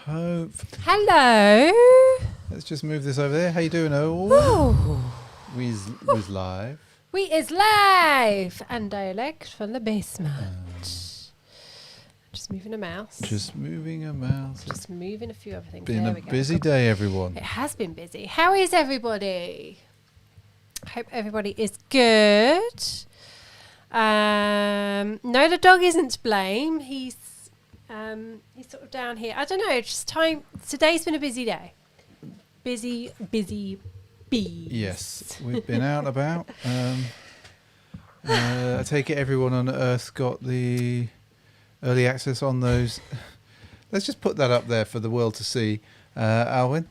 hope. Hello. Let's just move this over there. How you doing, all? Ooh. We's live. We is live and direct from the basement. Just moving a mouse. Just moving a mouse. Just moving a few other things. Been there a we go. busy day, everyone. It has been busy. How is everybody? Hope everybody is good. No, the dog isn't to blame. He's sort of down here. I don't know. Just time. Today's been a busy day. Busy bees. Yes, we've been out and about. I take it everyone on Earth got the early access on those. Let's just put that up there for the world to see, Alwyn.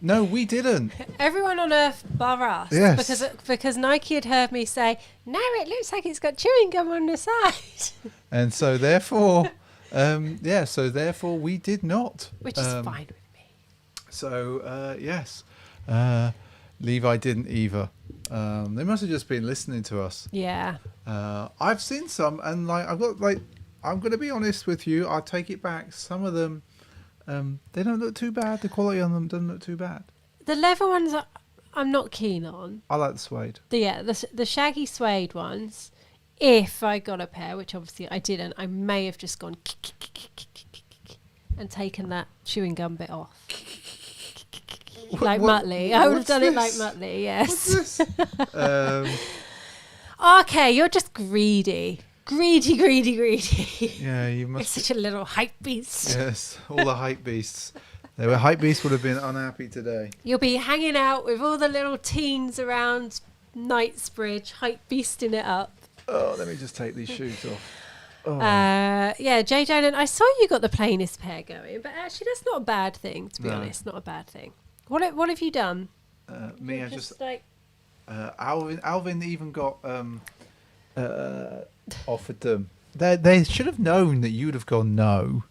No, we didn't. Everyone on Earth bar us. Yes. Because Nike had heard me say, no, it looks like it's got chewing gum on the side. And so therefore, therefore we did not. Which is fine with me. So, yes. Levi didn't either. They must have just been listening to us. Yeah. I've seen some, and I'm going to be honest with you. I'll take it back. Some of them, they don't look too bad. The quality on them doesn't look too bad. The leather ones I'm not keen on. I like the suede. The shaggy suede ones, if I got a pair, which obviously I didn't, I may have just gone and taken that chewing gum bit off. Like Muttley. I would have done it like Muttley, yes. What's this? Okay, you're just greedy. Greedy. Yeah, you You're must. such a little hype beast. Yes, all the hype beasts. They were hype beasts would have been unhappy today. You'll be hanging out with all the little teens around Knightsbridge, hype beasting it up. Oh, let me just take these shoes off. Oh. Yeah, Jay Jonan, I saw you got the plainest pair going, but actually that's not a bad thing, to be honest. Not a bad thing. What have you done? Me, I just like Alvin even got offered them. They should have known that you would have gone no.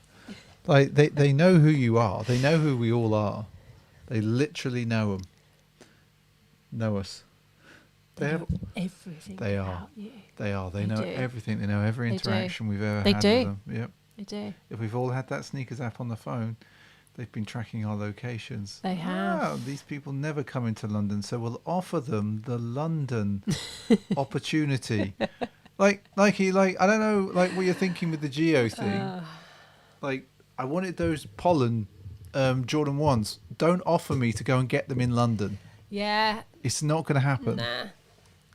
Like they know who you are. They know who we all are. They literally know us. they know everything They about are. you. They are. They know do. everything. They know every They do. interaction we've ever They had do. with them. Yep. They do. If we've all had that sneakers app on the phone, they've been tracking our locations. They have. Ah, these people never come into London, so we'll offer them the London opportunity. I don't know, like what you're thinking with the geo thing. Like, I wanted those pollen Jordan 1s. Don't offer me to go and get them in London. Yeah. It's not going to happen. Nah.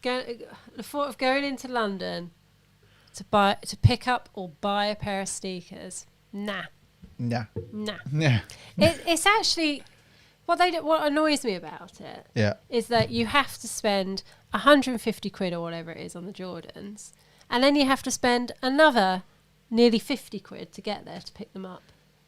The thought of going into London to pick up or buy a pair of sneakers. Nah. Nah. Nah. It's actually what annoys me about it. Yeah. Is that you have to spend 150 quid or whatever it is on the Jordans, and then you have to spend another nearly 50 quid to get there to pick them up.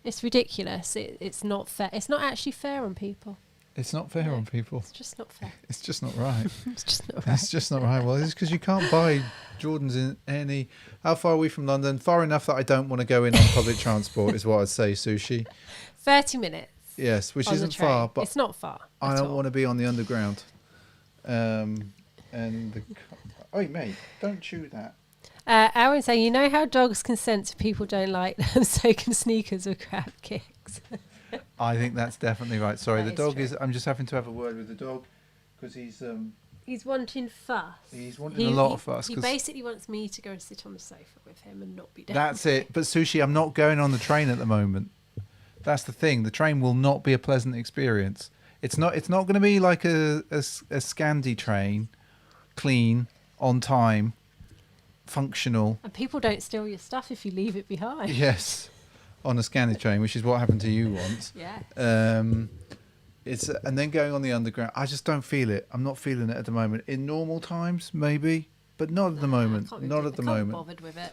It's ridiculous. It's not fair. It's not actually fair on people. It's not fair on people. It's just not fair. It's just not right. It's just not right. It's just not right. Well, it's because you can't buy Jordans in any... How far are we from London? Far enough that I don't want to go in on public transport is what I'd say, Sushi. 30 minutes. Yes, which on isn't the train. far, but It's not far. I at don't all. want to be on the underground. Oh, mate, don't chew that. Aaron saying, you know how dogs can sense if people don't like them, so can sneakers with crab kicks. I think that's definitely right. Sorry, That the is dog true. is... I'm just having to have a word with the dog because he's wanting fuss. He's wanting a lot of fuss. He 'cause basically wants me to go and sit on the sofa with him and not be down. that's it. But Sushi, I'm not going on the train at the moment. That's the thing. The train will not be a pleasant experience. It's not going to be like a Scandi train, clean, on time, functional. And people don't steal your stuff if you leave it behind. Yes, on a Scandi train, which is what happened to you once. Yeah. And then going on the underground. I just don't feel it. I'm not feeling it at the moment. In normal times, maybe, but not at the moment. Not at the moment. Be bothered with it.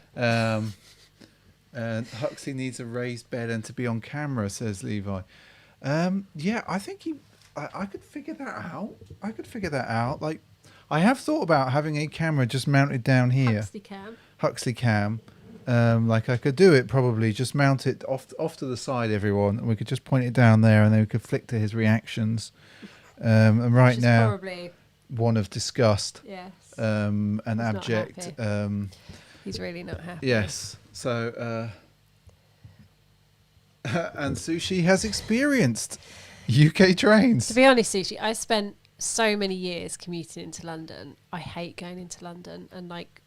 And Huxley needs a raised bed and to be on camera, says Levi. Yeah, I think I could figure that out. Like, I have thought about having a camera just mounted down here. Huxley cam. Like I could do it probably, just mount it off to the side, everyone, and we could just point it down there, and then we could flick to his reactions. And right now, probably one of disgust, yes, and He's not abject. He's really not happy. Yes. So And Sushi has experienced UK trains. To be honest, Sushi, I spent so many years commuting into London. I hate going into London, and like,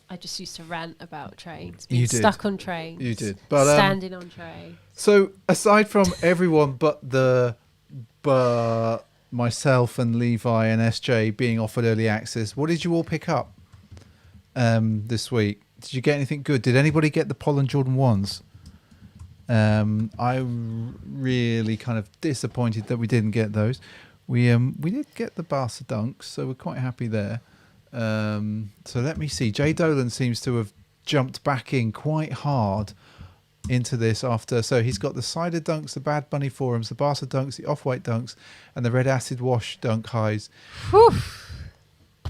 I just used to rant about trains, being You did. stuck on trains. You did. But, standing on trains. So aside from everyone but myself and Levi and SJ being offered early access, what did you all pick up this week? Did you get anything good? Did anybody get the Pollen Jordan 1s? I'm really kind of disappointed that we didn't get those. We did get the BARCA dunks, so we're quite happy there. So let me see. Jay Dolan seems to have jumped back in quite hard into this after. So he's got the cider dunks, the Bad Bunny forums, the BARCA dunks, the off-white dunks, and the red acid wash dunk highs. Whew.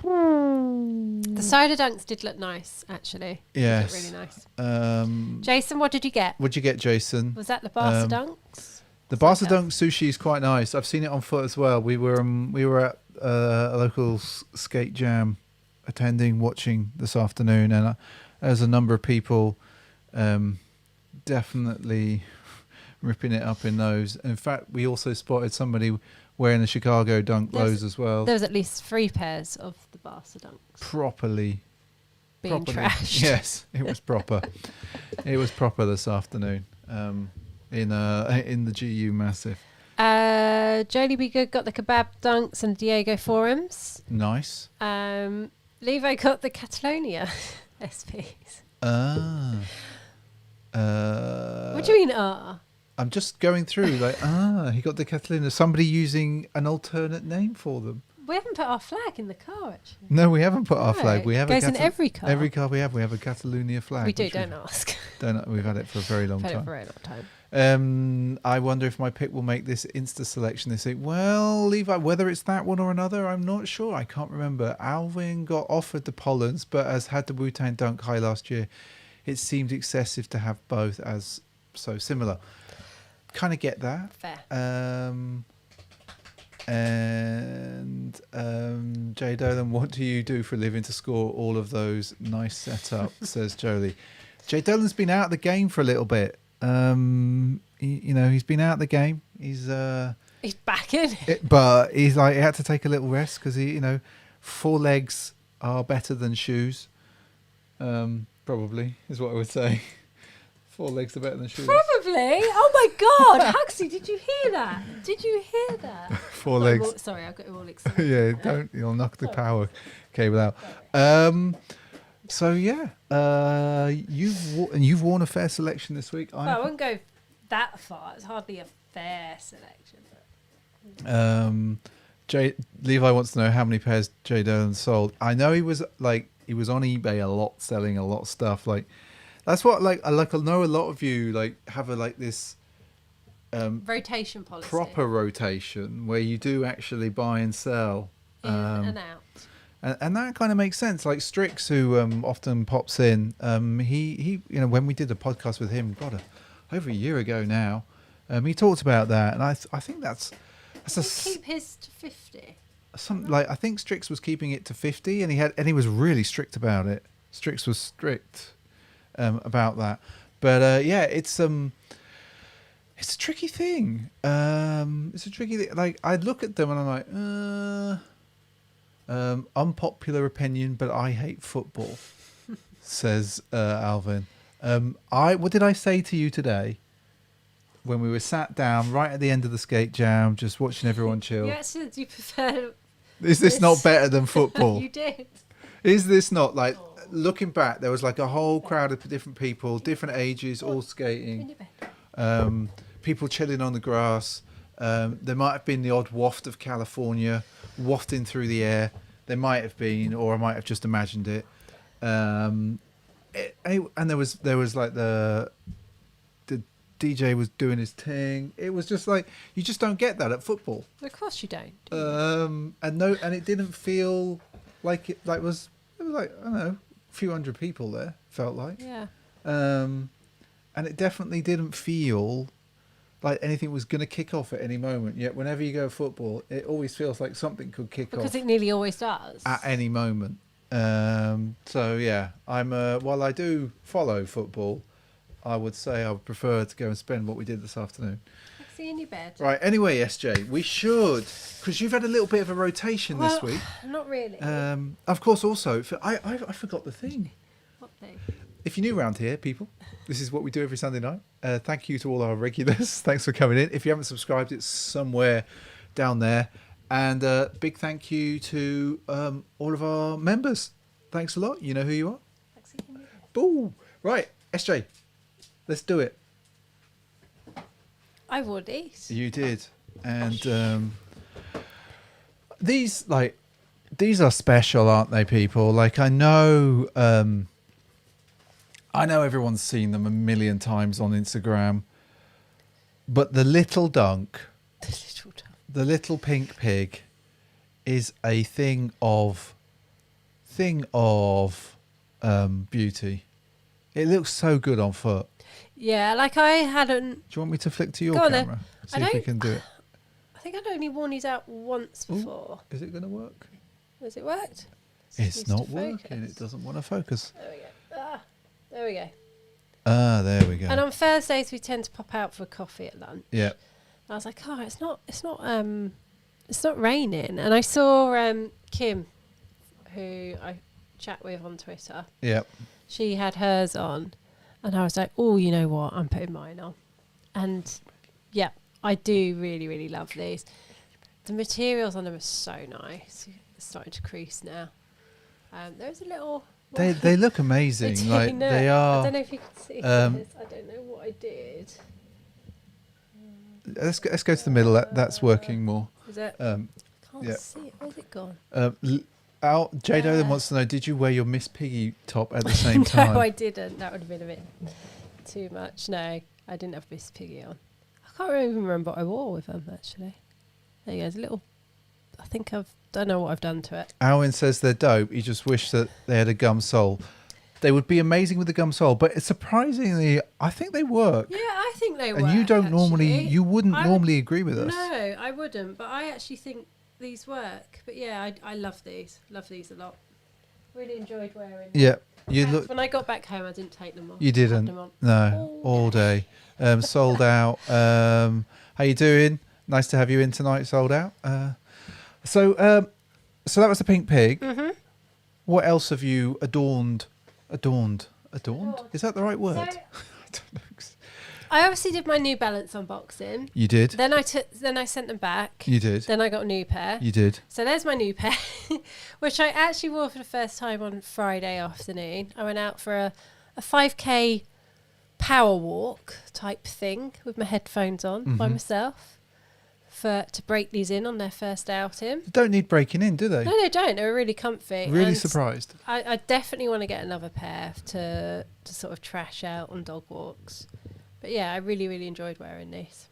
The cider dunks did look nice, actually. Yes. They look really nice. Jason, what did you get? What'd you get, Jason? Was that the BARCA dunks? The BARCA dunk sushi is quite nice. I've seen it on foot as well. We were at a local skate jam, watching this afternoon, and there's a number of people definitely ripping it up in those. In fact, we also spotted somebody wearing the Chicago dunk lows as well. There was at least 3 pairs of the BARCA dunks. Properly trashed. Yes, it was proper. It was proper this afternoon in the GU Massive. Jodie Be Good got the kebab dunks and Diego forums. Nice. Levo got the Catalonia SPs. What do you mean, I'm just going through he got the Catalina. Somebody using an alternate name for them. We haven't put our flag in the car, actually. No, we haven't put our flag. We have goes in every car. Every car we have a Catalonia flag. We do, don't ask. We've had it for a very long time. For a very long time. I wonder if my pick will make this Insta selection this week. Well, Levi, whether it's that one or another, I'm not sure. I can't remember. Alvin got offered the Pollens, but as had the Wu-Tang Dunk High last year, it seemed excessive to have both as so similar. Kind of get that. Fair. Jay Dolan, what do you do for a living to score all of those nice setups? Says Jolie. Jay Dolan's been out of the game for a little bit. He's been out of the game. He's back in. But he's he had to take a little rest because 4 legs are better than shoes. Probably is what I would say. 4 legs are better than shoes. Probably. Oh my God, Huxley, did you hear that? 4 legs. Sorry, I got it all excited. Yeah, you'll knock the power cable out. So yeah, you've worn a fair selection this week. I wouldn't go that far. It's hardly a fair selection. Levi wants to know how many pairs Jay Dolan sold. I know he was on eBay a lot, selling a lot of stuff. That's what I know a lot of you have this rotation policy, proper rotation where you do actually buy and sell in and out. And that kind of makes sense. Like Strix, who often pops in, he when we did a podcast with him, over a year ago now, he talked about that, and I think that's keep his to 50. I think Strix was keeping it to 50, and he was really strict about it. Strix was strict about that, but it's a tricky thing. It's a tricky thing. I look at them and I'm like, unpopular opinion, but I hate football, says Alvin. What did I say to you today when we were sat down right at the end of the skate jam, just watching everyone chill? You actually said you prefer. Is this not better than football? You did. Is this not looking back? There was a whole crowd of different people, different ages, all skating. People chilling on the grass. There might have been the odd waft of California wafting through the air. There might have been, or I might have just imagined it. And there was the DJ was doing his thing. It was just you just don't get that at football. Of course you don't. And it didn't feel like it was I don't know, a few hundred people there. Felt like. Yeah. And it definitely didn't feel like anything was going to kick off at any moment. Yet whenever you go football, it always feels like something could kick off. Because it nearly always does. At any moment. So yeah, I'm while I do follow football, I would say I would prefer to go and spend what we did this afternoon. See you in your bed. Right. Anyway, SJ, we should, because you've had a little bit of a rotation this week. Not really. Of course, also, I forgot the thing. What thing? If you're new around here, people, this is what we do every Sunday night. Thank you to all our regulars. Thanks for coming in. If you haven't subscribed, it's somewhere down there. And big thank you to all of our members. Thanks a lot. You know who you are. Boo. Right, SJ, let's do it. I wore these. You did. And these are special, aren't they, people? Like, I know everyone's seen them a million times on Instagram, but the little dunk, the little pink pig, is a thing of beauty. It looks so good on foot. Yeah, like I hadn't. Do you want me to flick to your Go on camera? then. See if we can do it. I think I'd only worn these out once before. Is it going to work? Has it worked? It's not working. It doesn't want to focus. There we go. There we go. There we go. And on Thursdays we tend to pop out for a coffee at lunch. Yeah. And I was like, oh, it's not raining. And I saw Kim, who I chat with on Twitter. Yeah. She had hers on, and I was like, oh, you know what? I'm putting mine on. And yeah, I do really, really love these. The materials on them are so nice. It's starting to crease now. There's a little. They look amazing. They are. I don't know if you can see this. I don't know what I did. Let's go to the middle. That's working more. Is it? Yeah. Can't see it. Where's it gone? Jado wants to know: did you wear your Miss Piggy top at the same time? No, I didn't. That would have been a bit too much. No, I didn't have Miss Piggy on. I can't even remember what I wore with them actually. There you go. There's a little. I think don't know what I've done to it. Alwyn says they're dope. He just wished that they had a gum sole. They would be amazing with the gum sole, but surprisingly, I think they work. Yeah, I think they work. And you don't actually. you wouldn't normally agree with us. No, I wouldn't. But I actually think these work. But yeah, I love these. Love these a lot. Really enjoyed wearing them. Yeah, when I got back home, I didn't take them off. You didn't. Them on No, all day. Sold out. How you doing? Nice to have you in tonight. Sold out. So that was the pink pig. Mm-hmm. What else have you adorned? Adorned? Is that the right word? So, I don't know. I obviously did my New Balance unboxing. You did. Then I sent them back. You did. Then I got a new pair. You did. So there's my new pair, which I actually wore for the first time on Friday afternoon. I went out for a 5K power walk type thing with my headphones on by myself to break these in on their first outing. They don't need breaking in, do they? No, they don't. They were really comfy. Really and surprised. I definitely want to get another pair to sort of trash out on dog walks. But yeah, I really, really enjoyed wearing these.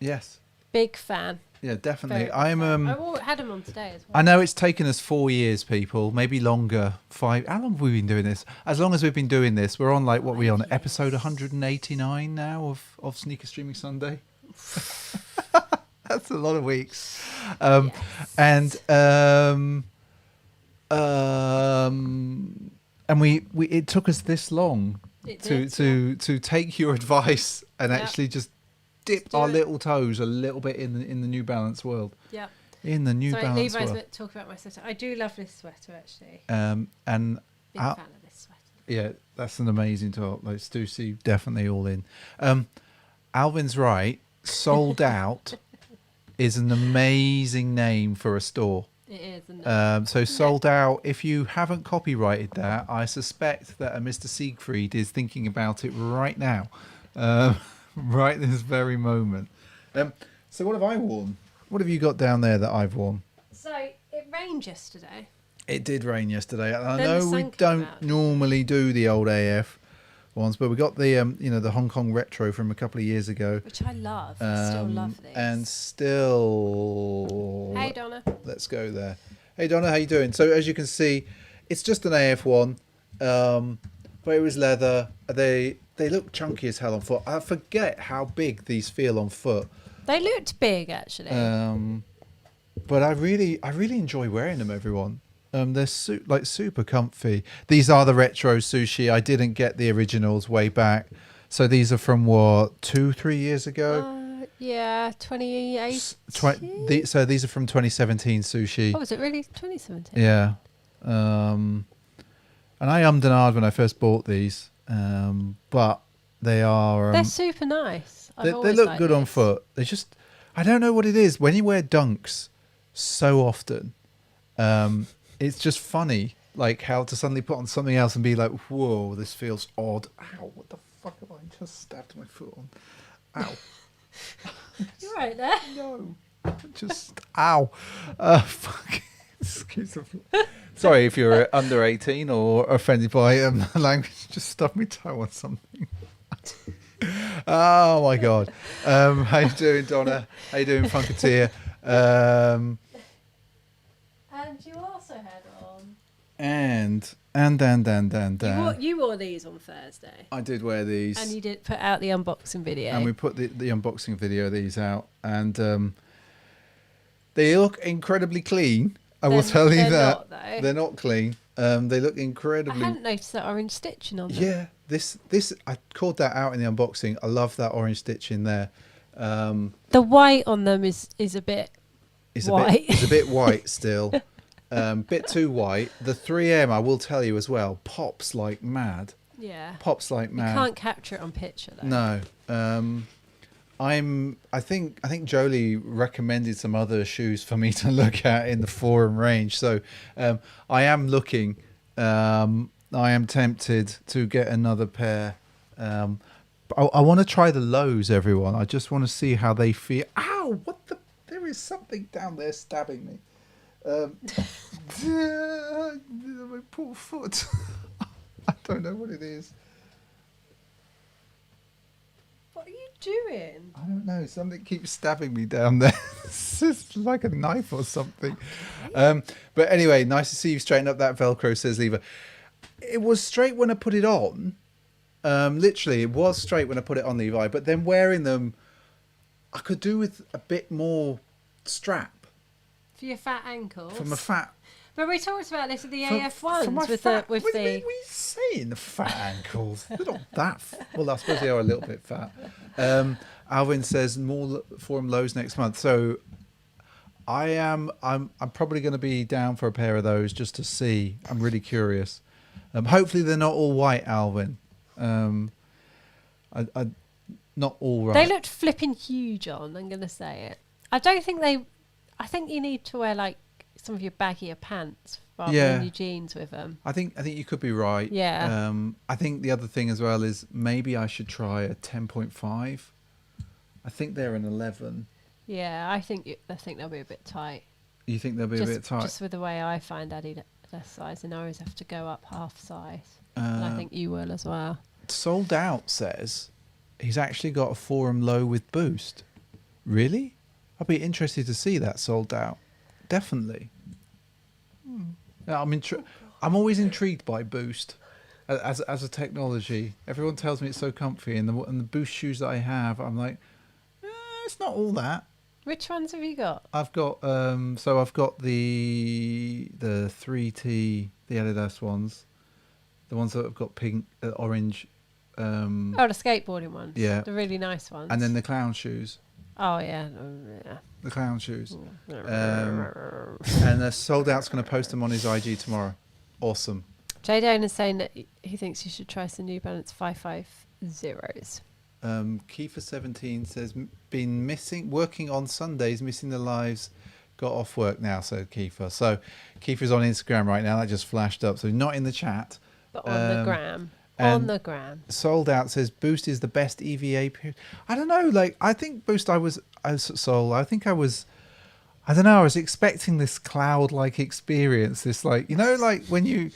Yes. Big fan. Yeah, definitely. I had them on today as well. I know it's taken us 4 years, people, maybe longer. 5. How long have we been doing this? As long as we've been doing this, we're on what we on episode 189 now of Sneaker Streaming Sunday. That's a lot of weeks. Yes. And we it took us this long to take your advice and actually just dip our little toes a little bit in the New Balance world. Yeah. In the New Balance Levi's world. Talk about my sweater. I do love this sweater actually. And big fan of this sweater. Yeah, that's an amazing top. Like Stussy, definitely all in. Alvin's right. Sold Out is an amazing name for a store. It is, isn't it? So Sold Out, if you haven't copyrighted that, I suspect that a Mr. Siegfried is thinking about it right now. Right this very moment. So what have I worn? What have you got down there that I've worn? So it rained yesterday. It did rain yesterday. I Then know we don't normally do the old AF ones, but we got the the Hong Kong retro from a couple of years ago, which I love. I still love these. And still. Hey Donna. Let's go there. Hey Donna, how you doing? So as you can see, it's just an AF one, but it was leather. They look chunky as hell on foot. I forget how big these feel on foot. They looked big actually. But I really enjoy wearing them, everyone. They're super comfy. These are the retro Sushi. I didn't get the originals way back, So these are from what, 2-3 years ago? Yeah, 2018. So these are from 2017 sushi. Oh, was it really 2017? Yeah. And I ummed and ahed when I first bought these, but they are. They're super nice. They always look liked good on these. foot. They just, I don't know what it is. When you wear dunks so often, it's just funny, like how to suddenly put on something else and be like, whoa, this feels odd. Ow, what the fuck have I just stabbed my foot on? Ow. You're right there. No. Just, ow. Fuck. Excuse me. Sorry if you're under 18 or offended by language. Just stubbed my toe on something. Oh my God. How you doing, Donna? How you doing, Funketeer? And you also had on. And. You wore these on Thursday. I did wear these. And you did put out the unboxing video. And we put the unboxing video of these out. And they look incredibly clean. I will tell you that. They're not clean. They look incredibly... I hadn't noticed that orange stitching on them. Yeah. This I called that out in the unboxing. I love that orange stitch in there. The white on them is a bit white. It's a bit white still. Bit too white. The 3M, I will tell you as well, pops like mad. Yeah. Pops like mad. You can't capture it on picture though. No. I think Jolie recommended some other shoes for me to look at in the forum range. So I am looking. I am tempted to get another pair. I want to try the lows, everyone. I just want to see how they feel. Ow! What the? There is something down there stabbing me. My poor foot. I don't know what it is. What are you doing? I don't know. Something keeps stabbing me down there. It's just like a knife or something. But anyway, nice to see you straighten up that Velcro, says Lever. It was straight when I put it on. Literally, it was straight when I put it on, Levi. But then wearing them, I could do with a bit more strap. For your fat ankles? For my fat... But we talked about this with the AF ones. What are you saying, the fat ankles? They're not that... Well, I suppose they are a little bit fat. Alvin says more forum lows next month. So I'm probably going to be down for a pair of those just to see. I'm really curious. Hopefully they're not all white, Alvin. Not all right. They looked flipping huge on, I'm going to say it. I think you need to wear like some of your baggier pants rather than your jeans with them. I think you could be right. Yeah. I think the other thing as well is maybe I should try a 10.5. I think they're an 11. Yeah, I think they'll be a bit tight. You think they'll be a bit tight? Just with the way I find Adidas size, and I always have to go up half size. And I think you will as well. Sold Out says he's actually got a forum low with Boost. Really? I'd be interested to see that Sold Out. Definitely. Yeah, I'm always intrigued by Boost as a technology. Everyone tells me it's so comfy, and the Boost shoes that I have, I'm like, it's not all that. Which ones have you got? I've got I've got the 3T, the Adidas ones, the ones that have got pink, orange. The skateboarding ones. Yeah, the really nice ones. And then the clown shoes. Oh yeah, the clown shoes. And the Sold Out's going to post them on his IG tomorrow. Awesome. Jay Dane is saying that he thinks you should try some New Balance 550s. Kiefer17 says, been working on Sundays, missing the lives, got off work now, said Kiefer. So Kiefer's on Instagram right now, that just flashed up. So not in the chat. But on the gram. On the gram. Sold Out says, Boost is the best EVA period. I don't know, like, I think Boost, I was expecting this cloud-like experience, this, like, you know, like when you...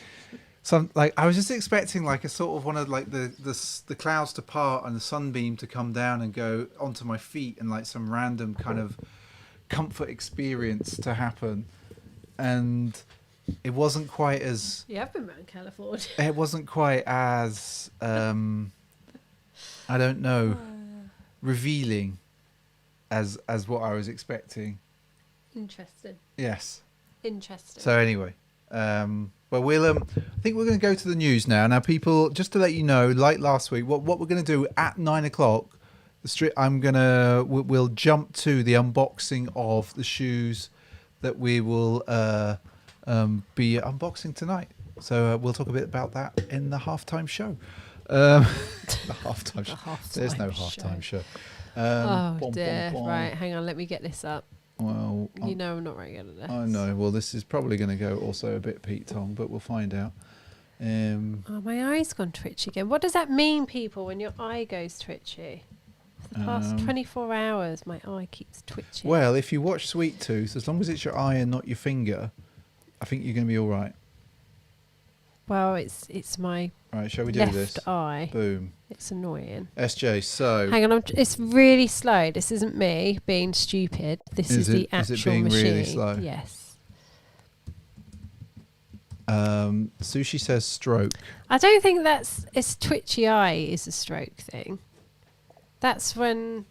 I was just expecting like a sort of one of like the clouds to part and the sunbeam to come down and go onto my feet and like some random kind of comfort experience to happen, and it wasn't quite as... You have been around California. It wasn't quite as I don't know, revealing as what I was expecting. Interesting. Yes. Interesting. So anyway, Well, I think we're going to go to the news now. Now, people, just to let you know, like last week, what we're going to do at 9 o'clock, we'll jump to the unboxing of the shoes that we will be unboxing tonight. So we'll talk a bit about that in the halftime show. The halftime show. There's no halftime show. Dear. Right, hang on. Let me get this up. Well, you know I'm not very good at this. I know. Well, this is probably going to go also a bit Pete Tong, but we'll find out. My eye's gone twitchy again. What does that mean, people, when your eye goes twitchy? For the past 24 hours, my eye keeps twitching. Well, if you watch Sweet Tooth, as long as it's your eye and not your finger, I think you're going to be all right. Well, it's my right. Shall we do left this? Eye. Boom. It's annoying. SJ, so hang on. It's really slow. This isn't me being stupid. This is the actual is it being machine. Really slow? Yes. Sushi says stroke. I don't think it's twitchy eye is a stroke thing. That's when.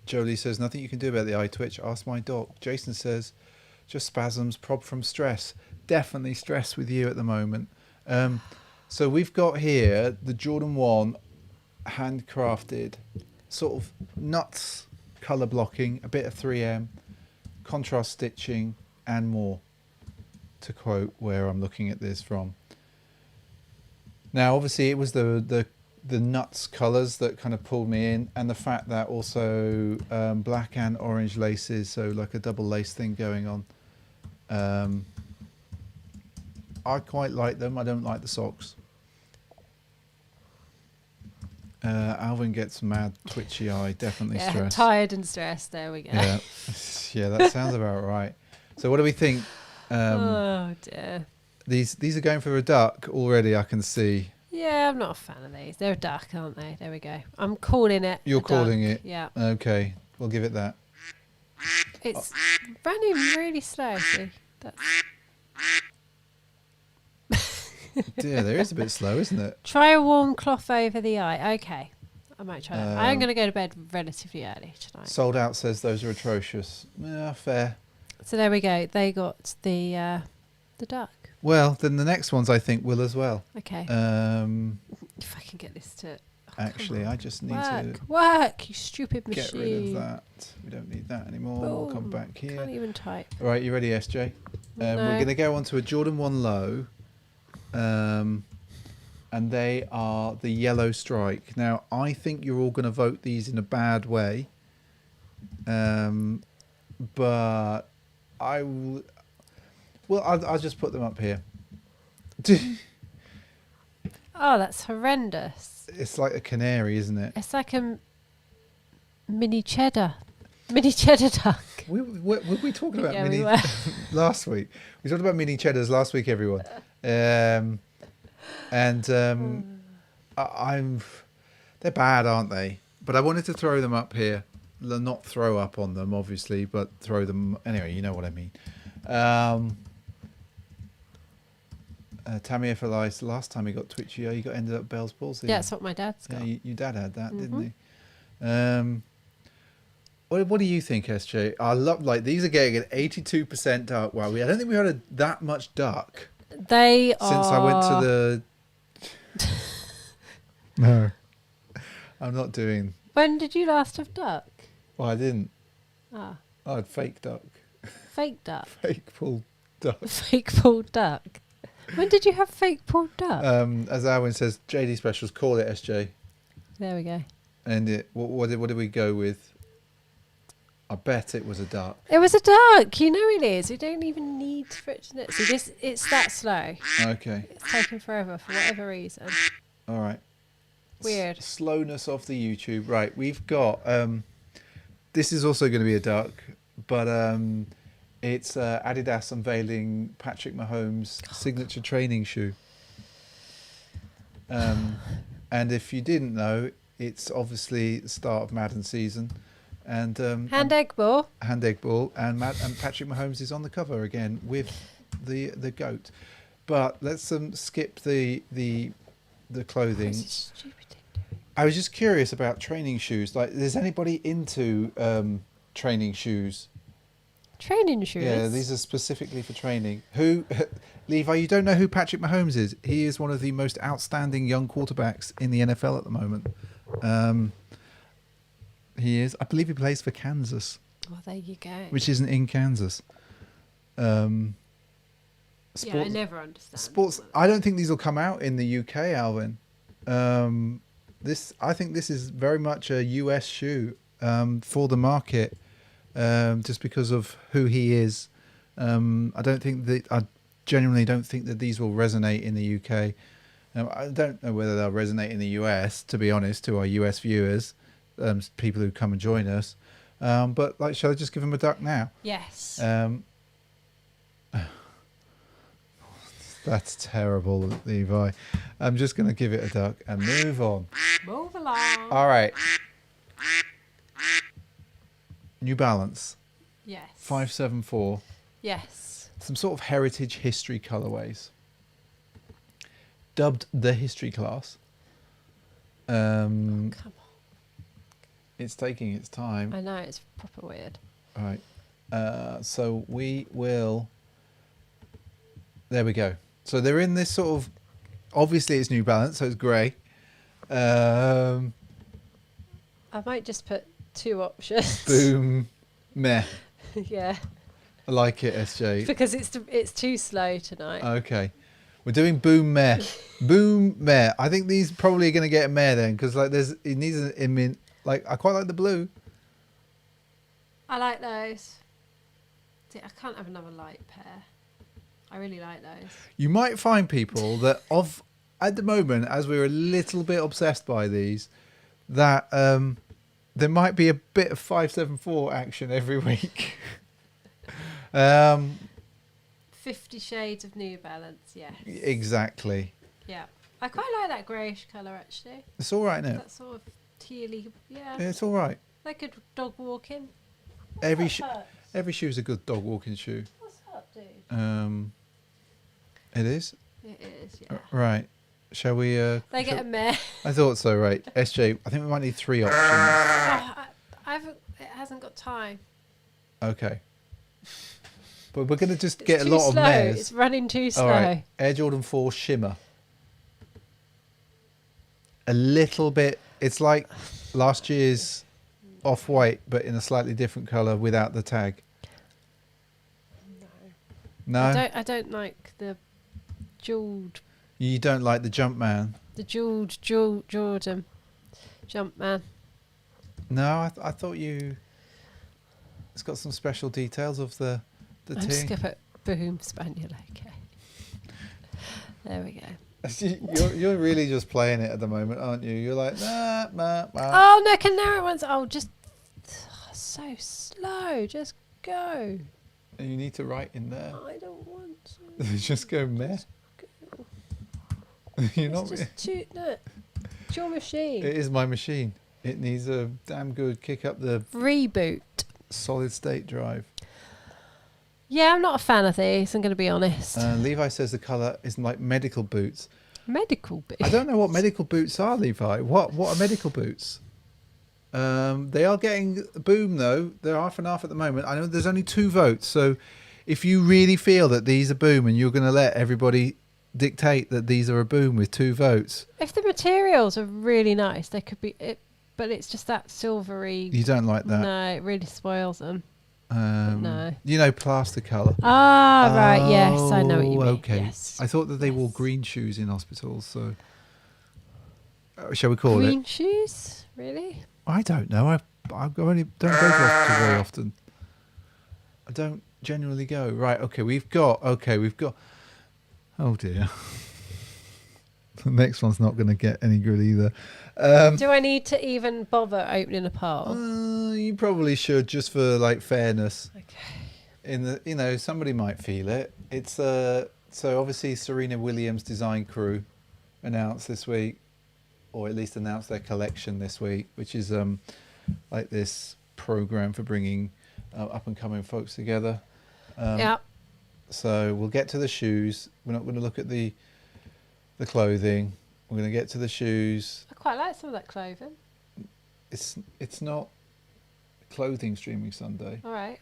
Jolie says nothing you can do about the eye twitch. Ask my doc. Jason says just spasms, prob from stress. Definitely stress with you at the moment. So we've got here the Jordan 1 handcrafted, sort of nuts colour blocking, a bit of 3M, contrast stitching, and more, to quote where I'm looking at this from. Now, obviously, it was the nuts colours that kind of pulled me in, and the fact that also black and orange laces, so like a double lace thing going on. I quite like them. I don't like the socks. Alvin gets mad, twitchy eye, definitely stressed. Tired and stressed. There we go. Yeah, yeah, that sounds about right. So what do we think? Oh dear. These are going for a duck already. I can see. Yeah, I'm not a fan of these. They're a duck, aren't they? There we go. I'm calling it. You're calling it. Yeah. Okay, we'll give it that. It's running really slow. See, that's. Dear, there is a bit slow, isn't it? Try a warm cloth over the eye. Okay, I might try that. I'm going to go to bed relatively early tonight. Sold Out says those are atrocious. Yeah, fair. So there we go. They got the duck. Well, then the next ones I think will as well. Okay. If I can get this to. Actually, I just need to work. You stupid machine. Get rid of that. We don't need that anymore. Boom. We'll come back here. Can't even type. All right, you ready, SJ? No. We're going to go on to a Jordan 1 low. And they are the yellow strike. Now, I think you're all going to vote these in a bad way. But I'll just put them up here. Oh, that's horrendous. It's like a canary, isn't it? It's like a mini cheddar duck. Were we talking about Yeah, mini we were. last week? We talked about mini cheddars last week, everyone. They're bad, aren't they? But I wanted to throw them up here. Not throw up on them, obviously, but throw them anyway. You know what I mean. Tamia for lice. Last time he got twitchy, he ended up Bell's palsy. Yeah, that's what my dad's got. Yeah, your dad had that, didn't he? What do you think, SJ? I love these are getting an 82% dark. Wow, I don't think we had that much dark. They are. Since I went to the. No, I'm not doing. When did you last have duck? Well, I didn't. Ah. I had fake duck. Fake duck. Fake pulled duck. Fake pulled duck. When did you have fake pulled duck? As Alwyn says, JD specials. Call it, SJ. There we go. And what did we go with? I bet it was a duck. It was a duck. You know it is. We don't even need for it to. See, it's that slow. Okay. It's taken forever for whatever reason. All right. Weird. Slowness of the YouTube. Right, we've got. This is also going to be a duck, but it's Adidas unveiling Patrick Mahomes' signature training shoe. And if you didn't know, it's obviously the start of Madden season. And Hand egg ball, and Patrick Mahomes is on the cover again with the goat. But let's skip the clothing. What's this stupid thing doing? I was just curious about training shoes. Like, is anybody into training shoes? Training shoes. Yeah, these are specifically for training. Who, Levi? You don't know who Patrick Mahomes is? He is one of the most outstanding young quarterbacks in the NFL at the moment. He is. I believe he plays for Kansas, Well, there you go. which isn't in Kansas. Yeah, I Sports, never understand. sports. I don't think these will come out in the UK, Alvin. I think this is very much a US shoe for the market, just because of who he is. I genuinely don't think that these will resonate in the UK. I don't know whether they'll resonate in the US, to be honest, to our US viewers, people who come and join us. But like, shall I just give him a duck now? Yes. That's terrible, Levi. I'm just going to give it a duck and move on. Move along. All right. New Balance Yes. 574. Yes. Some sort of heritage history colorways. Dubbed the history class. Come on. It's taking its time. I know, it's proper weird. All right. So we will. There we go. So they're in this sort of. Obviously, it's New Balance, so it's grey. I might just put 2 options. Boom. Meh. Yeah. I like it, SJ. Because it's too slow tonight. Okay. We're doing boom meh. Boom meh. I think these probably are going to get a meh then, because like it needs a mint. Like, I quite like the blue. I like those. See, I can't have another light pair. I really like those. You might find people that at the moment, as we're a little bit obsessed by these, that there might be a bit of 574 action every week. 50 Shades of New Balance, yes. Exactly. Yeah. I quite like that greyish colour, actually. It's all right now. That sort of tealy, yeah. It's all right. Like a dog walking. Every shoe is a good dog walking shoe. What's up, dude? It is. It is, yeah. Right. Shall we? They get a meh. I thought so. Right, SJ. I think we might need 3 options. It hasn't got time. Okay. But we're gonna just It's get a too lot slow. of mehs. It's running too slow. All right. Air Jordan 4 Shimmer. A little bit. It's like last year's Off-White, but in a slightly different colour without the tag. No. I don't like the jeweled, You don't like the Jumpman. the jeweled Jordan Jumpman. No, I thought you. It's got some special details of the I'm just tee. gonna put boom spaniel. Okay. There we go. You're really just playing it at the moment, aren't you? You're like, nah. Oh, no, can narrow ones. Oh, just so slow. Just go. And you need to write in there. I don't want to. Just go meh. You're not. It's just too. Look, it's your machine. It is my machine. It needs a damn good kick up the Reboot. solid state drive. Yeah, I'm not a fan of these. I'm going to be honest. Levi says the colour is like medical boots. Medical boots. I don't know what medical boots are, Levi. What are medical boots? They are getting boom though. They're half and half at the moment. I know there's only 2 votes, so if you really feel that these are boom and you're going to let everybody dictate that these are a boom with 2 votes, If the materials are really nice, they could be. But it's just that silvery. you don't like that. No, it really spoils them. No. You know, plaster colour. Ah, right. Yes, I know what you mean. Okay. Yes. I thought that they wore green shoes in hospitals, so shall we call Green it? shoes? Really? I don't know. I only don't go to hospital very often. I don't genuinely go. Right. Okay. We've got. Oh dear. The next one's not going to get any good either. Do I need to even bother opening a poll? You probably should, just for like fairness. Okay. Somebody might feel it. It's so obviously Serena Williams Design Crew announced this week, or at least announced their collection this week, which is like this program for bringing up and coming folks together. Yeah. So we'll get to the shoes. We're not going to look at the clothing. We're going to get to the shoes. I quite like some of that clothing. It's not. clothing streaming Sunday. All right,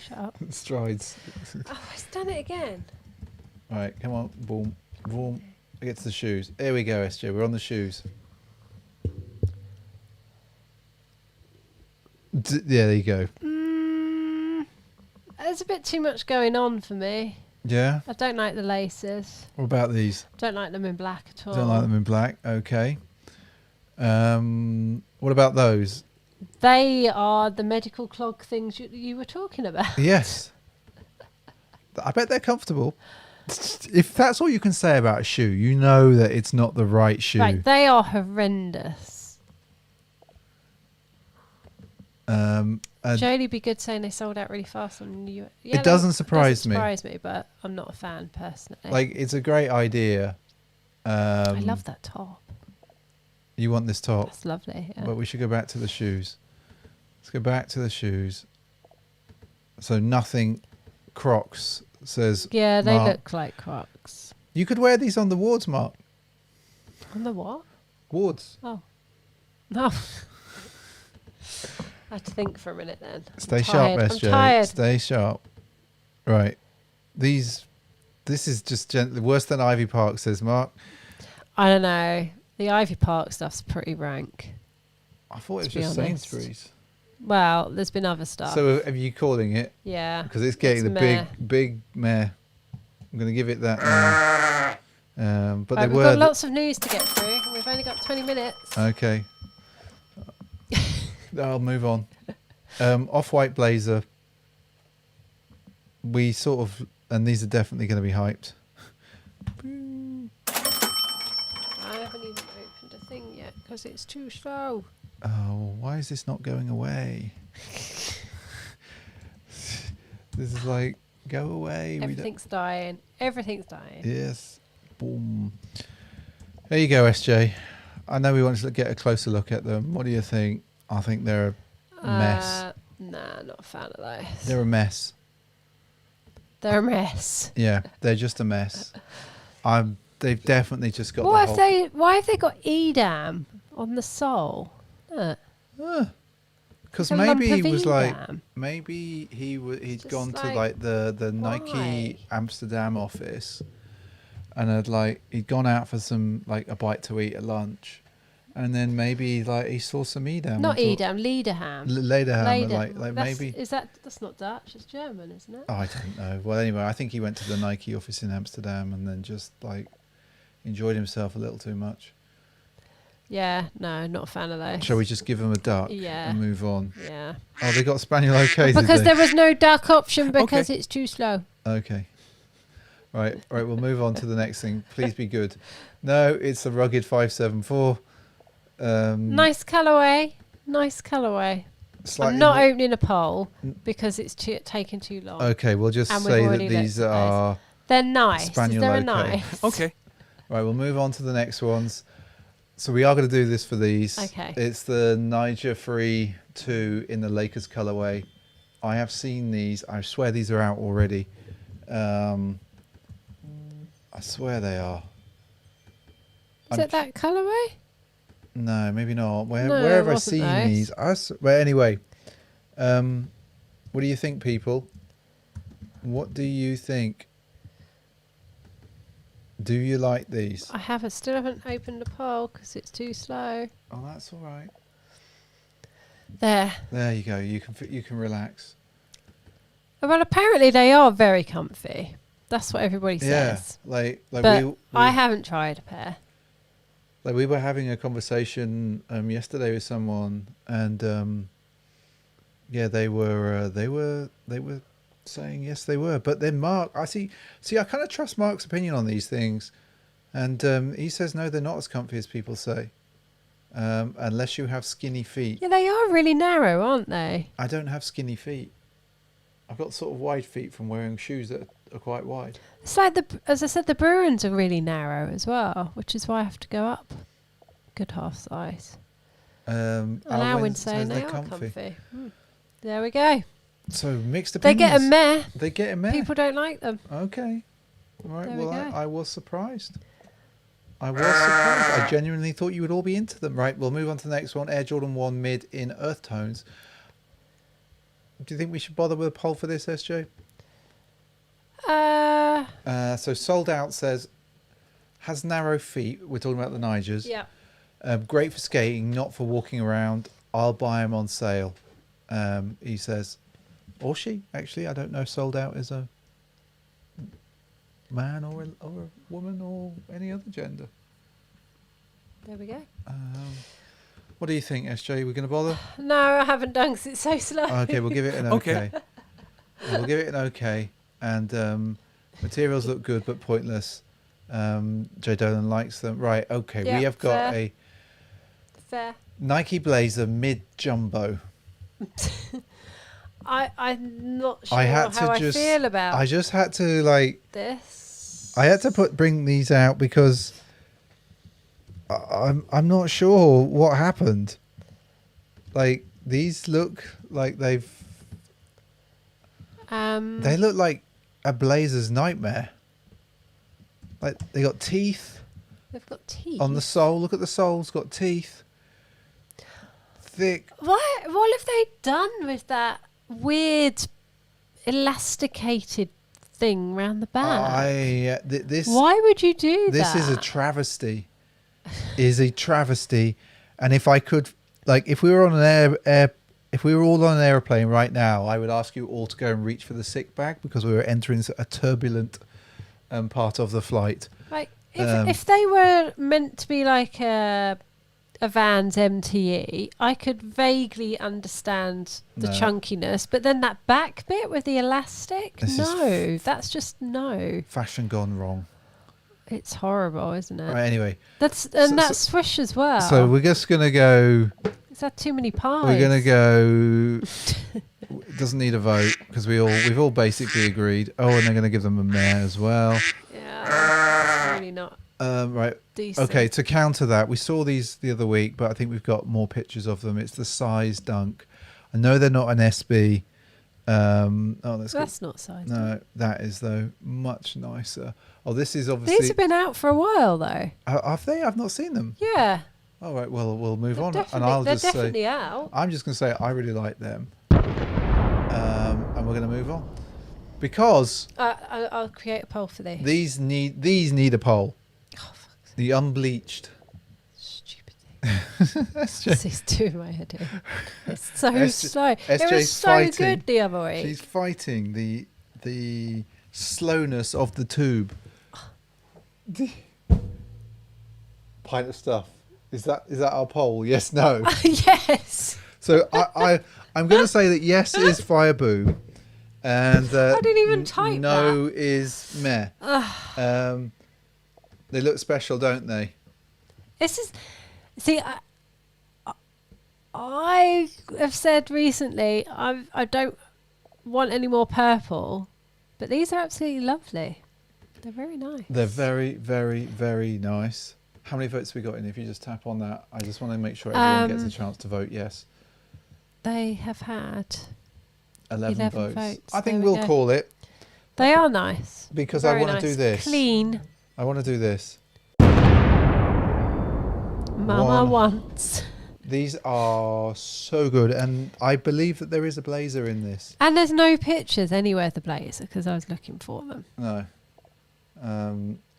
shut up. Strides. Oh, it's done it again. All right, come on, boom, boom. Get to the shoes. Here we go, SJ. We're on the shoes. Yeah, there you go. There's a bit too much going on for me. Yeah. I don't like the laces. What about these? Don't like them in black at all. Don't like them in black. Okay. What about those? They are the medical clog things you were talking about. Yes. I bet they're comfortable. If that's all you can say about a shoe, you know that it's not the right shoe. Right, they are horrendous. Jodie be good saying they sold out really fast on the US. Yeah, it doesn't surprise me. Surprise me, but I'm not a fan personally. Like, it's a great idea. I love that top. You want this top? That's lovely. Yeah. But we should go back to the shoes. Let's go back to the shoes. So nothing Crocs says. Yeah, they Mark. look like Crocs. You could wear these on the wards, Mark. On the what? Wards. Oh. No. I had to think for a minute then. Stay sharp, I'm SJ. tired. Stay sharp. Right. This is just gently worse than Ivy Park, says Mark. I don't know. The Ivy Park stuff's pretty rank. I thought it was To be just honest. Sainsbury's. Well, there's been other stuff. So are you calling it? Yeah. Because it's getting It's the meh. big meh. I'm going to give it that now. But Right, they we've were... got lots of news to get through. And we've only got 20 minutes. Okay. I'll move on. Off-white blazer. We sort of... And these are definitely going to be hyped. I haven't even opened a thing yet because it's too slow. Oh, why is this not going away? This is like, go away. Everything's dying. Everything's dying. Yes. Boom. There you go, SJ. I know we wanted to get a closer look at them. What do you think? I think they're a mess. Nah, not a fan of those. They're a mess. They're a mess. Yeah, they're just a mess. They've definitely just got Why the have whole... why have they got Edam on the sole? Because Like a lump maybe he of was like... Edam. Maybe he'd Just gone to like, like the Nike Amsterdam office and he'd gone out for some like a bite to eat at lunch, and then maybe like he saw some Edam. Not Edam, Lederham. Lederham. Leder. Like That's- maybe. That's not Dutch, it's German, isn't it? Oh, I don't know. Well, anyway, I think he went to the Nike office in Amsterdam and then just like enjoyed himself a little too much. Yeah, no, not a fan of those. Shall we just give him a duck Yeah. and move on? Yeah. Oh, they got Spaniel okay, did Because they? there was no duck option because Okay. it's too slow. Okay. Right, we'll move on to the next thing. Please be good. No, it's the Rugged 574. Nice colourway. Nice colourway. Slightly I'm not more- opening a poll because it's taking too long. Okay, we'll just And we've say that already these looked at those. are They're nice. Spaniel They're okay. nice. Okay. Right, we'll move on to the next ones. So we are going to do this for these. Okay. It's the Niger Free 2 in the Lakers colorway. I have seen these. I swear these are out already. I swear they are. Is it that colourway? No, maybe not. No, Where have it I wasn't seen those. these? Well, anyway, what do you think, people? What do you think? Do you like these? I still haven't opened a poll because it's too slow. Oh, that's all right. There. There you go. You can relax. Well, apparently they are very comfy. That's what everybody Yeah, says. like But I haven't tried a pair. like we were having a conversation yesterday with someone, and yeah, they were saying yes, they were. But then Mark, I kind of trust Mark's opinion on these things, and he says no, they're not as comfy as people say, unless you have skinny feet. Yeah, they are really narrow, aren't they? I don't have skinny feet. I've got sort of wide feet from wearing shoes that are quite wide. It's like as I said, the Bruins are really narrow as well, which is why I have to go up a good half size. And Alwyn's saying they are comfy. There we go. So mixed They opinions. get a meh. They get a meh. People don't like them. Okay. All right. There we Well, go. I was surprised. I genuinely thought you would all be into them. Right. We'll move on to the next one. Air Jordan 1 mid in earth tones. Do you think we should bother with a poll for this, SJ? So Sold Out says, has narrow feet. We're talking about the Nigers. Yeah. Great for skating, not for walking around. I'll buy them on sale. He says, or she, actually. I don't know if Sold Out is a man or a woman or any other gender. There we go. What do you think, SJ? We're going to bother? No, I haven't done because it's so slow. Okay, we'll give it an okay. We'll give it an okay. And materials look good but pointless. Jay Dolan likes them. Right, okay. Yeah, we have got fair. Fair. Nike Blazer mid jumbo. I'm not sure I had to how I just feel about I just had to like this. I had to bring these out because I'm not sure what happened. Like these look like they look like a Blazer's nightmare. Like they got teeth. They've got teeth On the sole. Look at the sole. It's got teeth. Thick. What have they done with that weird elasticated thing round the back? This. Why would you do this that? Is a travesty. Is a travesty. And if I could, like, if we were on an if we were all on an airplane right now, I would ask you all to go and reach for the sick bag because we were entering a turbulent part of the flight. Like if they were meant to be like a Vans MTE, I could vaguely understand the chunkiness, but then that back bit with the elastic, that's just no. Fashion gone wrong. It's horrible, isn't it? Right, anyway. That's swish as well. So we're just going to go... It's had too many pies. We're going to go... It doesn't need a vote because we've all basically agreed. Oh, and they're going to give them a mare as well. Yeah, it's really not right. decent. Okay, to counter that, we saw these the other week, but I think we've got more pictures of them. It's the size dunk. I know they're not an SB. That's not size. No, that is though much nicer. Oh, this is obviously. These have been out for a while though. Have they? I've not seen them. Yeah. All right. Well, we'll move on, They're and I'll they're just say. definitely out. I'm just going to say I really like them, and we're going to move on because I'll create a poll for this. these need a poll. Oh, fuck's sake. The unbleached. Stupid thing. This is doing my head in. It's so slow. It was so fighting. good the other week. She's fighting the slowness of the tube. Pint of Stuff. Is that our poll? Yes, no. Yes. So I'm going to say that yes is Fire Boo, and I didn't even type no is meh. They look special, don't they? This is. See, I have said recently I don't want any more purple, but these are absolutely lovely. They're very nice. They're very, very, very nice. How many votes have we got in? If you just tap on that, I just want to make sure everyone gets a chance to vote yes. They have had 11 votes. I think There we we'll go. call it They are nice. because Very I want nice. to do this. Clean. I want to do this. Mama wants. These are so good, and I believe that there is a blazer in this. And there's no pictures anywhere of the blazer because I was looking for them. No.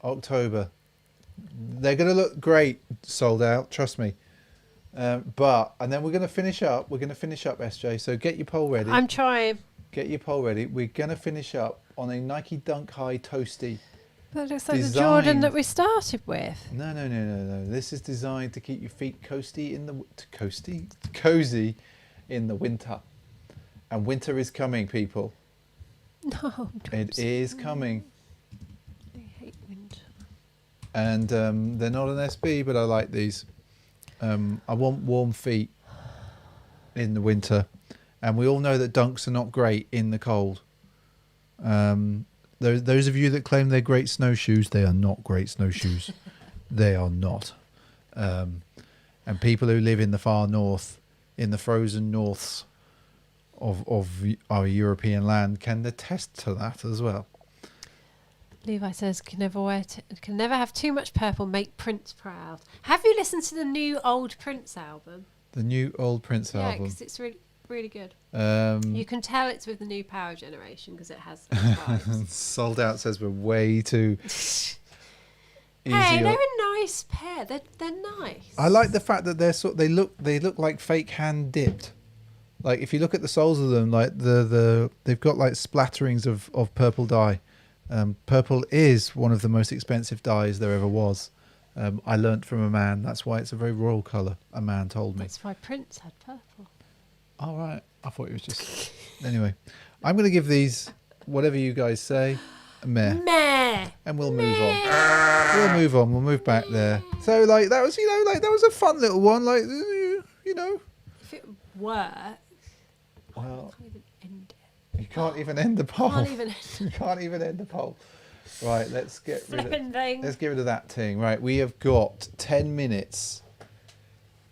October. They're going to look great sold out, trust me. And then we're going to finish up. We're going to finish up, SJ. So get your poll ready. I'm trying. Get your poll ready. We're going to finish up on a Nike Dunk High Toasty. But it looks like the Jordan that we started with. No. This is designed to keep your feet cozy in the winter. And winter is coming, people. No. It is coming. I hate winter. And they're not an SB, but I like these. I want warm feet in the winter. And we all know that dunks are not great in the cold. Those of you that claim they're great snowshoes, they are not great snowshoes. They are not. And people who live in the far north, in the frozen norths of our European land, can attest to that as well. Levi says, can never have too much purple, make Prince proud. Have you listened to the new old Prince album? The new old Prince Yeah, album. because it's really... really good. Um, You can tell it's with the new power generation because it has vibes. Sold Out says we're way too easy. Hey, they're a nice pair. They're nice. I like the fact that they look like fake hand dipped. Like if you look at the soles of them, like they've got like splatterings of purple dye. Purple is one of the most expensive dyes there ever was. I learnt from a man. That's why it's a very royal colour. A man told me. That's why Prince had purple. All right. I thought it was just. Anyway, I'm going to give these whatever you guys say. A meh. Meh. And we'll move on. We'll move on. We'll move back there. So like that was that was a fun little one. Like If it works, well, I can't even end it. you can't even end the poll. Can't even end You can't even end the poll. Right, let's get rid flipping of thing. let's get rid of that thing. Right, we have got 10 minutes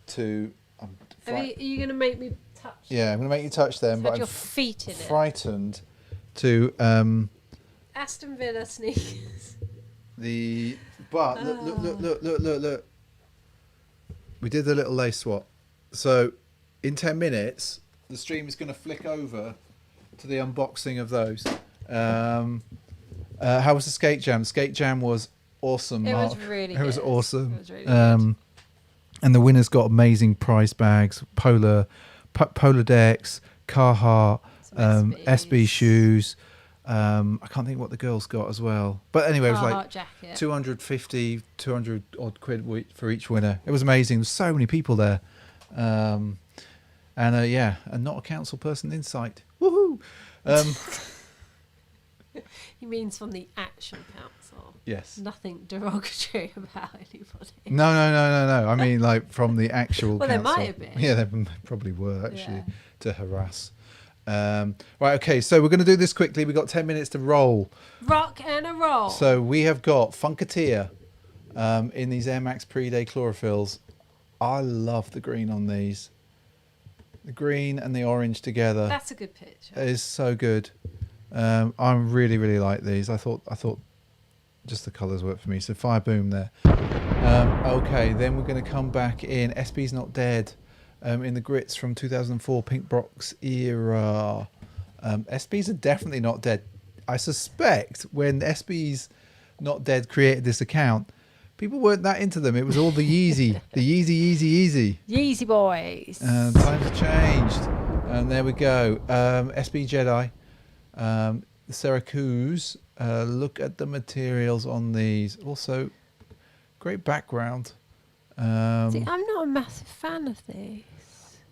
to. Are you going to make me touch? Yeah, I'm going to make you touch them, Put but your I'm feet in it. frightened to Aston Villa sneakers. But look. We did the little lace swap. So in 10 minutes, the stream is going to flick over to the unboxing of those. How was the skate jam? Skate jam was awesome. It Mark. was really It was good. awesome. It was really good. And the winners got amazing prize bags, Polar decks, Carhartt, Some SB shoes. I can't think what the girls got as well. But anyway, it was like jacket. 200 odd quid for each winner. It was amazing. There's so many people there. And not a council person in sight. Woohoo! He means from the actual council. Yes. Nothing derogatory about anybody. No. I mean, like from the actual Well, there council. might have been. Yeah, there probably were actually Yeah. to harass. Right, okay, so we're going to do this quickly. We've got 10 minutes to roll. Rock and a roll. So we have got Funketeer in these Air Max Pre-Day chlorophylls. I love the green on these. The green and the orange together. That's a good picture. It is so good. I really, really like these. I thought just the colours work for me. So Fire Boom there. Okay, then we're going to come back in SB's Not Dead in the grits from 2004 Pink Box era. SB's are definitely not dead. I suspect when SB's Not Dead created this account, people weren't that into them. It was all the Yeezy, the Yeezy. Yeezy boys. Times have changed. And there we go. SB Jedi. The Syracuse. Look at the materials on these. Also, great background. See, I'm not a massive fan of these.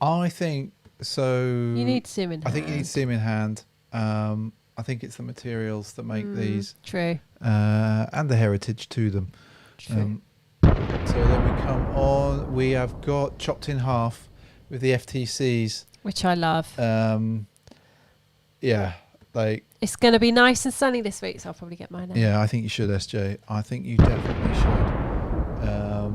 I think so. You need to see them in hand. I think you need to see them in hand. I think it's the materials that make these. True. And the heritage to them. True. So then we come on. We have got Chopped in Half with the FTCs. Which I love. Yeah, like. It's going to be nice and sunny this week, so I'll probably get mine out. Yeah, I think you should, SJ. I think you definitely should.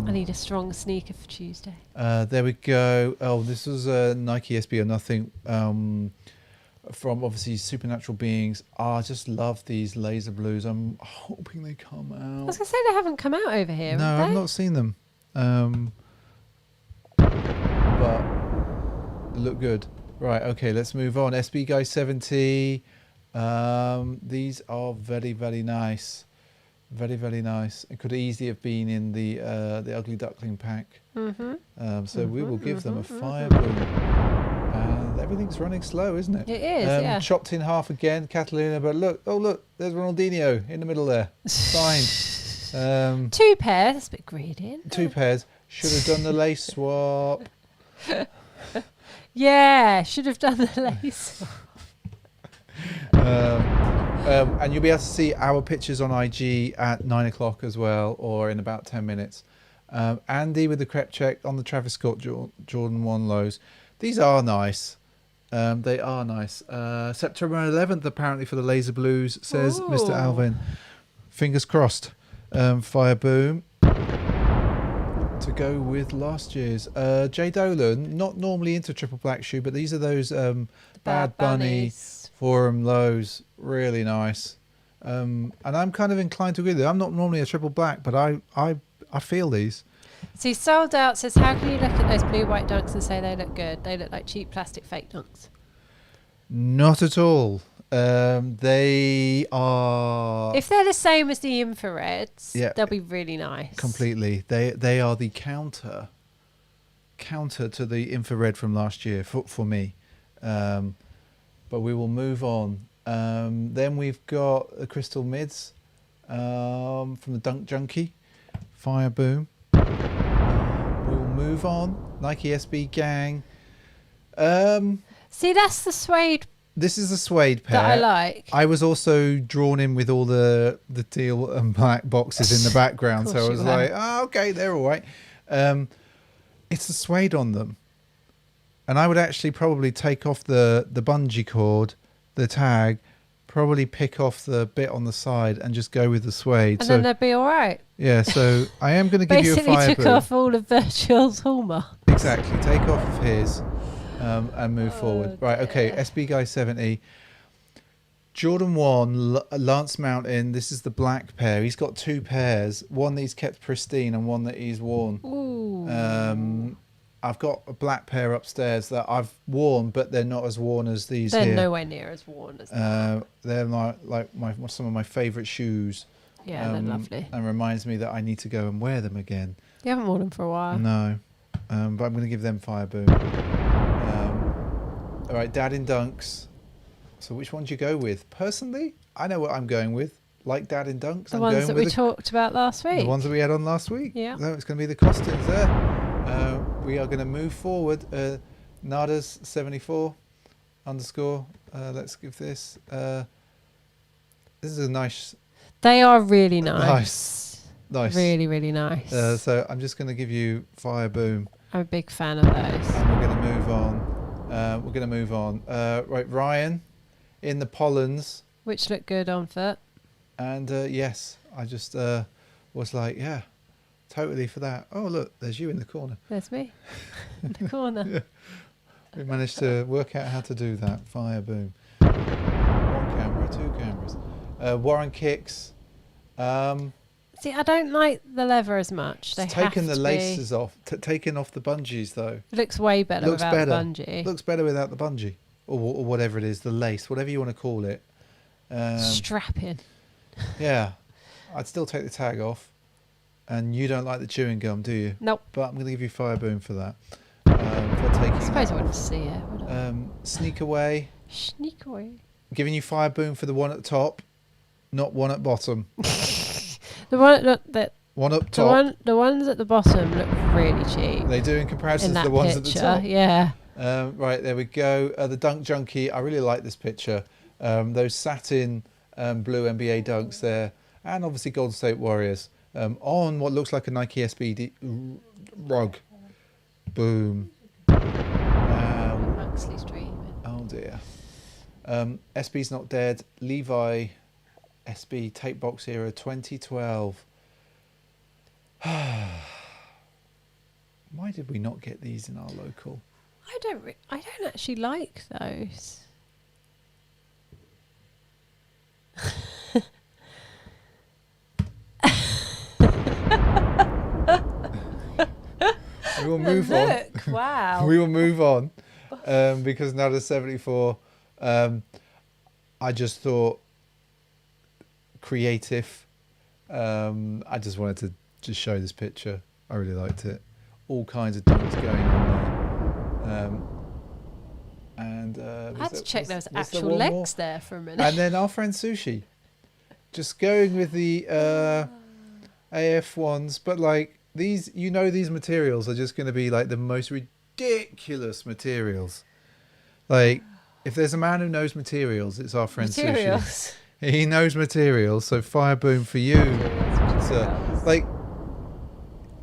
I need a strong sneaker for Tuesday. There we go. Oh, this was a Nike SB or Nothing from obviously Supernatural Beings. I just love these laser blues. I'm hoping they come I out. was going to say they haven't come out over here. No, have I've they? not seen them. But they look good. Right, okay, let's move on. SB Guy 70. These are very, very nice. Very, very nice. It could easily have been in the Ugly Duckling pack. So we will give them a fire boom. And everything's running slow, isn't it? It is, yeah. Chopped in half again, Catalina. But look, there's Ronaldinho in the middle there. Signed. 2 pairs. That's a bit greedy. Isn't it? 2 pairs. Should have done the lace swap. Yeah, should have done the lace. And you'll be able to see our pictures on IG at 9 o'clock as well, or in about 10 minutes. Andy with the crepe check on the Travis Scott Jordan 1 lows. These are nice. They are nice. September 11th, apparently, for the Laser Blues, says Mr. Ooh. Alvin. Fingers crossed. Fire Boom. To go with last year's. Jay Dolan, not normally into triple black shoe, but these are those Bad Bunny Bunnies. Forum lows. Really nice. And I'm kind of inclined to agree with it. I'm not normally a triple black, but I feel these. See, Sold Out says, how can you look at those blue white dunks and say they look good? They look like cheap plastic fake dunks. Not at all. They are If they're the same as the infrareds, Yeah. they'll be really nice. completely. They are the counter to the infrared from last year for me. But we will move on. Then we've got the Crystal Mids from the Dunk Junkie, Fire Boom. We will move on. Nike SB Gang. See, that's the suede This is a suede pair. that I like. I was also drawn in with all the teal and black boxes in the background, Of so I course was you were. like, oh, okay, they're all right. It's the suede on them. And I would actually probably take off the bungee cord, the tag, probably pick off the bit on the side and just go with the suede. And So then they'd be all right. yeah, so I am going to give you a Basically fire took boom. off all of Virtual's hallmark. Exactly. Take off of his and move Oh, forward. Right, okay. dear. SB Guy 70. Jordan 1, Lance Mountain. This is the black pair. He's got two pairs. One that he's kept pristine and one that he's worn. Ooh. I've got a black pair upstairs that I've worn, but they're not as worn as these They're here. nowhere near as worn as that. They're like some of my favourite shoes. Yeah, they're lovely. And reminds me that I need to go and wear them again. You haven't worn them for a while. No, but I'm going to give them fire boom. All right, Dad in Dunks. So which one do you go with? Personally, I know what I'm going with. Like Dad in Dunks. The I'm ones going that with we talked about last week. the ones that we had on last week. Yeah. No, it's going to be the Costins there. We are going to move forward. Nada's 74 _ let's give this. This is a nice. They are really nice. Nice. Really, really nice. So I'm just going to give you fire boom. I'm a big fan of those. And we're going to move on. Right, Ryan in the Pollens. Which look good on foot. And yes, I just was like, yeah, totally for that. Oh, look, there's you in the corner. There's me in the corner. We managed to work out how to do that. Fire boom. One camera, two cameras. Warren Kicks. See, I don't like the leather as much. They It's taken have the to laces off, taken off the bungees though. It looks way better Looks without better. the bungee. Looks better without the bungee, or whatever it is, the lace, whatever you want to call it. Strapping. Yeah, I'd still take the tag off. And you don't like the chewing gum, do you? Nope. But I'm going to give you fire boom for that. For taking I suppose that I wouldn't off. see it, would I? Sneak away. Sneak away. Giving you fire boom for the one at the top, not one at bottom. The one that One up top. the ones at the bottom look really cheap. They do in comparison In to that the ones picture, at the top. yeah. Right, there we go. The Dunk Junkie. I really like this picture. Those satin blue NBA dunks there. And obviously Golden State Warriors. On what looks like a Nike SB rug. Boom. Huxley's dreaming. Oh dear. SB's not dead. Levi SB tape box era 2012. Why did we not get these in our local? I don't actually like those. We will move on. Look, wow. We will move on because now to 74. I just thought creative. I just wanted to just show this picture. I really liked it. All kinds of dunks going on there. And I had to check there was was there actual one legs more? there for a minute. And then our friend Sushi, just going with the AF ones, but like these, these materials are just going to be like the most ridiculous materials. Like, if there's a man who knows materials, it's our friend Sushi. Materials. He knows materials, so fire boom for you. Materials. Like,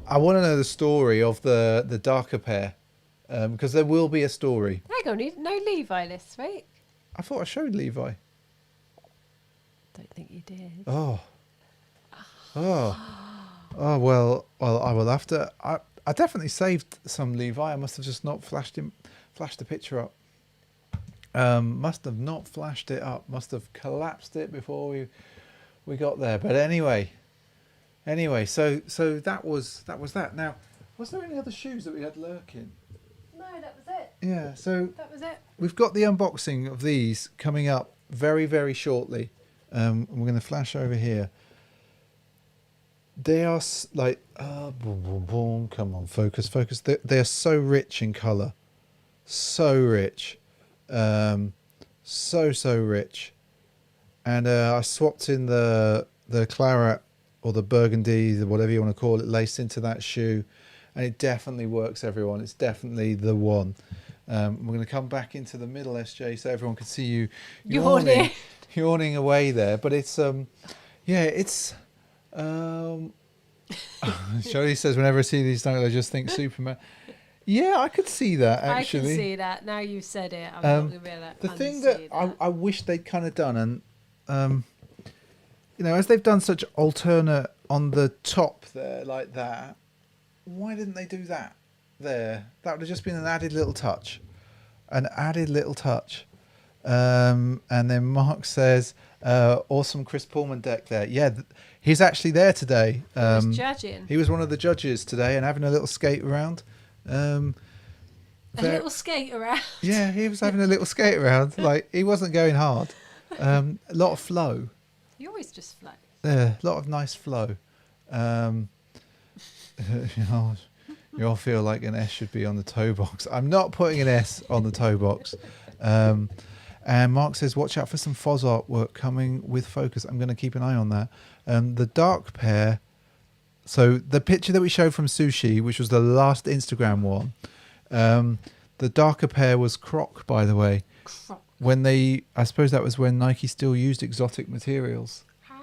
I want to know the story of the darker pair, because there will be a story. Hang on, no Levi this week. I thought I showed Levi. Don't think you did. Oh. Well, I will have to. I definitely saved some Levi. I must have just not flashed the picture up. Must have not flashed it up. Must have collapsed it before we got there. But anyway, Anyway, so that was that. Now, was there any other shoes that we had lurking? No, that was it. Yeah, so That was it. we've got the unboxing of these coming up very, very shortly. We're going to flash over here. They are like, boom, boom, boom. Come on, focus. They're so rich in colour, so rich, so rich. And I swapped in the claret or the burgundy, whatever you want to call it, laced into that shoe, and it definitely works. Everyone, it's definitely the one. We're going to come back into the middle, SJ, so everyone can see you yawning away there. But it's it's. Shirley says, whenever I see these things, I just think Superman. Yeah, I could see that, actually. I can see that. Now you've said it, I'm not going to be able to the thing that I wish they'd kind of done, and as they've done such alternate on the top there like that, why didn't they do that there? That would have just been an added little touch. And then Mark says, awesome Chris Pullman deck there. Yeah, he's actually there today. He was judging. He was one of the judges today and having a little skate around. A little skate around. Yeah, he was having a little skate around. Like, he wasn't going hard. A lot of flow. You always just flow. Yeah, a lot of nice flow. You all feel like an S should be on the toe box. I'm not putting an S on the toe box. And Mark says, watch out for some Foz artwork coming with focus. I'm going to keep an eye on that. The dark pair. So the picture that we showed from Sushi, which was the last Instagram one, the darker pair was Croc, by the way. Croc. I suppose that was when Nike still used exotic materials. How?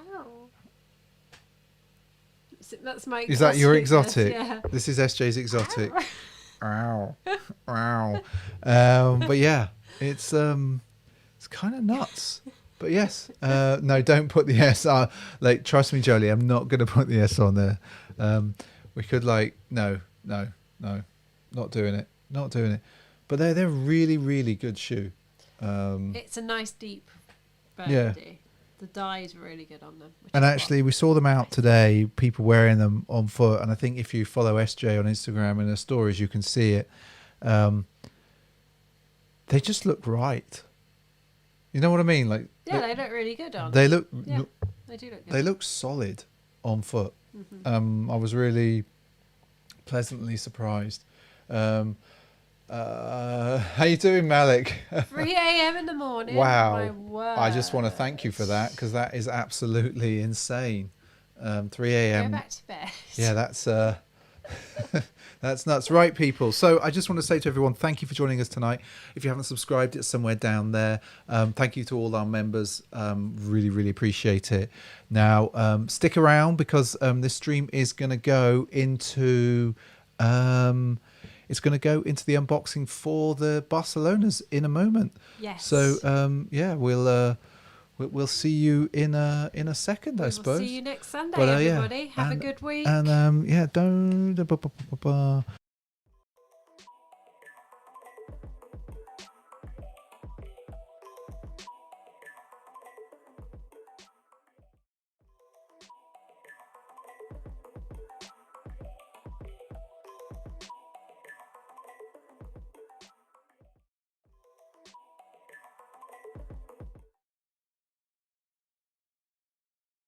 That's my. Is that your exotic? Yeah. This is SJ's exotic. Ow, ow. But yeah, it's kind of nuts. But yes, no, don't put the S. Like, trust me, Jolie, I'm not going to put the S on there. We could no, not doing it. But they're really, really good shoe. It's a nice deep burgundy. Yeah. The dye is really good on them. And actually, we saw them out today, people wearing them on foot. And I think if you follow SJ on Instagram and her stories, you can see it. They just look right. You know what I mean? Like, yeah, they look really good on. They look. Yeah, they do look good. They look solid on foot. Mm-hmm. I was really pleasantly surprised. How you doing, Malik? 3 a.m. in the morning. Wow. My word. I just want to thank you for that, because that is absolutely insane. 3 a.m. Go back to bed. Yeah, that's that's nuts. Right, people. So I just want to say to everyone, thank you for joining us tonight. If you haven't subscribed, it's somewhere down there. Thank you to all our members. Really, really appreciate it. Now, stick around, because this stream is going to go into... it's going to go into the unboxing for the Barcelonas in a moment. Yes. So, yeah, we'll see you in a second, I suppose. We'll see you next Sunday, But, everybody. Have a good week. And, yeah, don't...